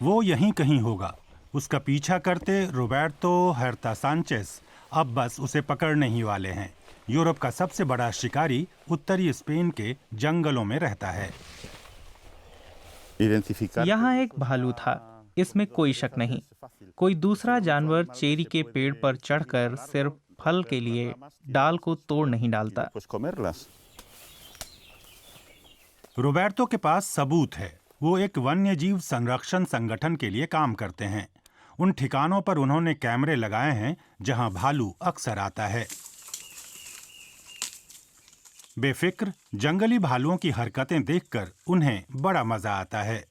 वो यहीं कहीं होगा। उसका पीछा करते रोबर्टो हर्ता सांचेस अब बस उसे पकड़ने ही वाले हैं। यूरोप का सबसे बड़ा शिकारी उत्तरी स्पेन के जंगलों में रहता है। यहाँ एक भालू था, इसमें कोई शक नहीं। कोई दूसरा जानवर चेरी के पेड़ पर चढ़कर सिर्फ फल के लिए डाल को तोड़ नहीं डालता। रोबर्टो के पास सबूत है। वो एक वन्य जीव संरक्षण संगठन के लिए काम करते हैं। उन ठिकानों पर उन्होंने कैमरे लगाए हैं जहां भालू अक्सर आता है। बेफिक्र जंगली भालुओं की हरकतें देखकर उन्हें बड़ा मजा आता है।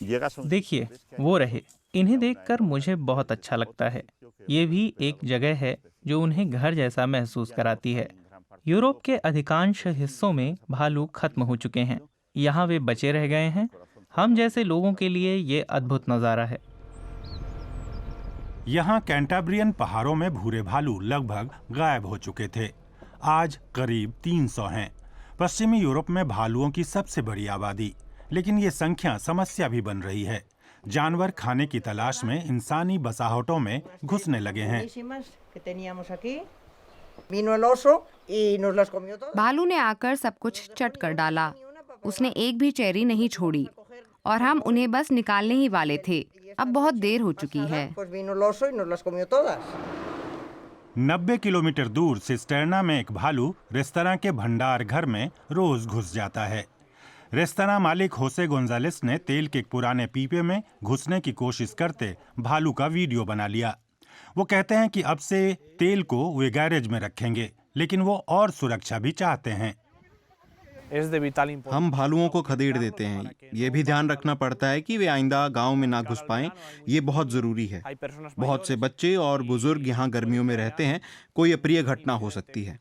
देखिए, वो रहे। इन्हें देखकर मुझे बहुत अच्छा लगता है। ये भी एक जगह है जो उन्हें घर जैसा महसूस कराती है। यूरोप के अधिकांश हिस्सों में भालू खत्म हो चुके हैं। यहाँ वे बचे रह गए हैं। हम जैसे लोगों के लिए ये अद्भुत नज़ारा है। यहाँ कैंटाब्रियन पहाड़ों में भूरे भालू लगभग गायब हो चुके थे। आज करीब 300 हैं। पश्चिमी यूरोप में भालुओं की सबसे बड़ी आबादी, लेकिन ये संख्या समस्या भी बन रही है। जानवर खाने की तलाश में इंसानी बसाहटों में घुसने लगे हैं। भालू ने आकर सब कुछ चट कर डाला। उसने एक भी चेरी नहीं छोड़ी और हम उन्हें बस निकालने ही वाले थे। अब बहुत देर हो चुकी है। 90 किलोमीटर दूर सिस्टर्ना में एक भालू रेस्तरां के भंडार घर में रोज घुस जाता है। रेस्तरां मालिक होसे गोंजालेस ने तेल के एक पुराने पीपे में घुसने की कोशिश करते भालू का वीडियो बना लिया। वो कहते हैं कि अब से तेल को वे गैरेज में रखेंगे, लेकिन वो और सुरक्षा भी चाहते हैं। हम भालुओं को खदेड़ देते हैं। ये भी ध्यान रखना पड़ता है कि वे आइंदा गांव में ना घुस पाएं। ये बहुत जरूरी है। बहुत से बच्चे और बुजुर्ग यहाँ गर्मियों में रहते हैं। कोई अप्रिय घटना हो सकती है।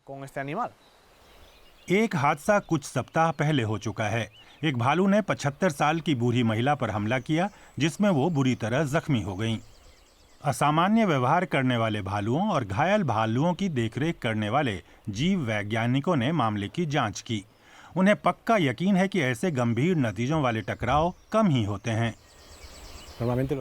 एक हादसा कुछ सप्ताह पहले हो चुका है। एक भालू ने 75 साल की बूढ़ी महिला पर हमला किया, जिसमें वो बुरी तरह जख्मी हो गईं। असामान्य व्यवहार करने वाले भालुओं और घायल भालुओं की देखरेख करने वाले जीव वैज्ञानिकों ने मामले की जांच की। उन्हें पक्का यकीन है कि ऐसे गंभीर नतीजों वाले टकराव कम ही होते हैं।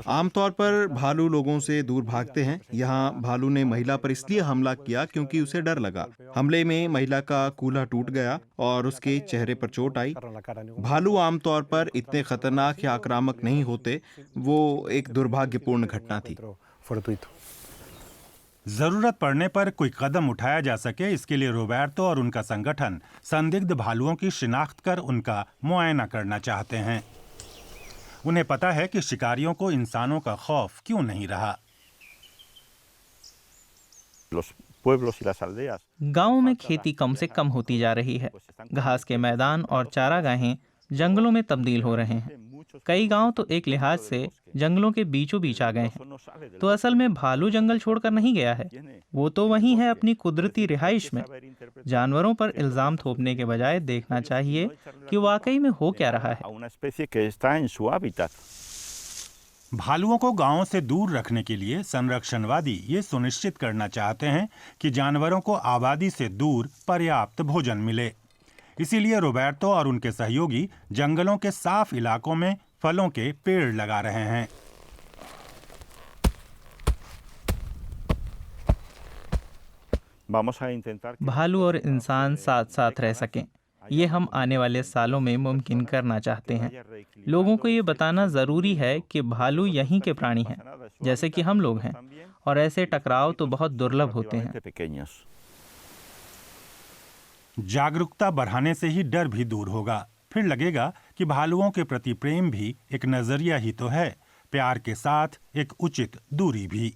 आमतौर पर भालू लोगों से दूर भागते हैं। यहाँ भालू ने महिला पर इसलिए हमला किया क्योंकि उसे डर लगा। हमले में महिला का कूल्हा टूट गया और उसके चेहरे पर चोट आई। भालू आमतौर पर इतने खतरनाक या आक्रामक नहीं होते। वो एक दुर्भाग्यपूर्ण घटना थी। जरूरत पड़ने पर कोई कदम उठाया जा सके, इसके लिए रोबर्टो और उनका संगठन संदिग्ध भालुओं की शिनाख्त कर उनका मुआयना करना चाहते हैं। उन्हें पता है कि शिकारियों को इंसानों का खौफ क्यों नहीं रहा। गांवों में खेती कम से कम होती जा रही है। घास के मैदान और चारागाहें जंगलों में तब्दील हो रहे हैं। कई गांव तो एक लिहाज से जंगलों के बीचों बीच आ गए हैं। तो असल में भालू जंगल छोड़कर नहीं गया है। वो तो वहीं है, अपनी कुदरती रिहाइश में। जानवरों पर इल्जाम थोपने के बजाय देखना चाहिए कि वाकई में हो क्या रहा है। भालुओं को गांवों से दूर रखने के लिए संरक्षणवादी ये सुनिश्चित करना चाहते हैं कि जानवरों को आबादी से दूर पर्याप्त भोजन मिले। इसीलिए रोबर्टो और उनके सहयोगी जंगलों के साफ इलाकों में फलों के पेड़ लगा रहे हैं। भालू और इंसान साथ साथ रह सकें, ये हम आने वाले सालों में मुमकिन करना चाहते हैं। लोगों को ये बताना जरूरी है कि भालू यहीं के प्राणी हैं, जैसे कि हम लोग हैं, और ऐसे टकराव तो बहुत दुर्लभ होते हैं। जागरूकता बढ़ाने से ही डर भी दूर होगा। फिर लगेगा कि भालुओं के प्रति प्रेम भी एक नजरिया ही तो है, प्यार के साथ एक उचित दूरी भी।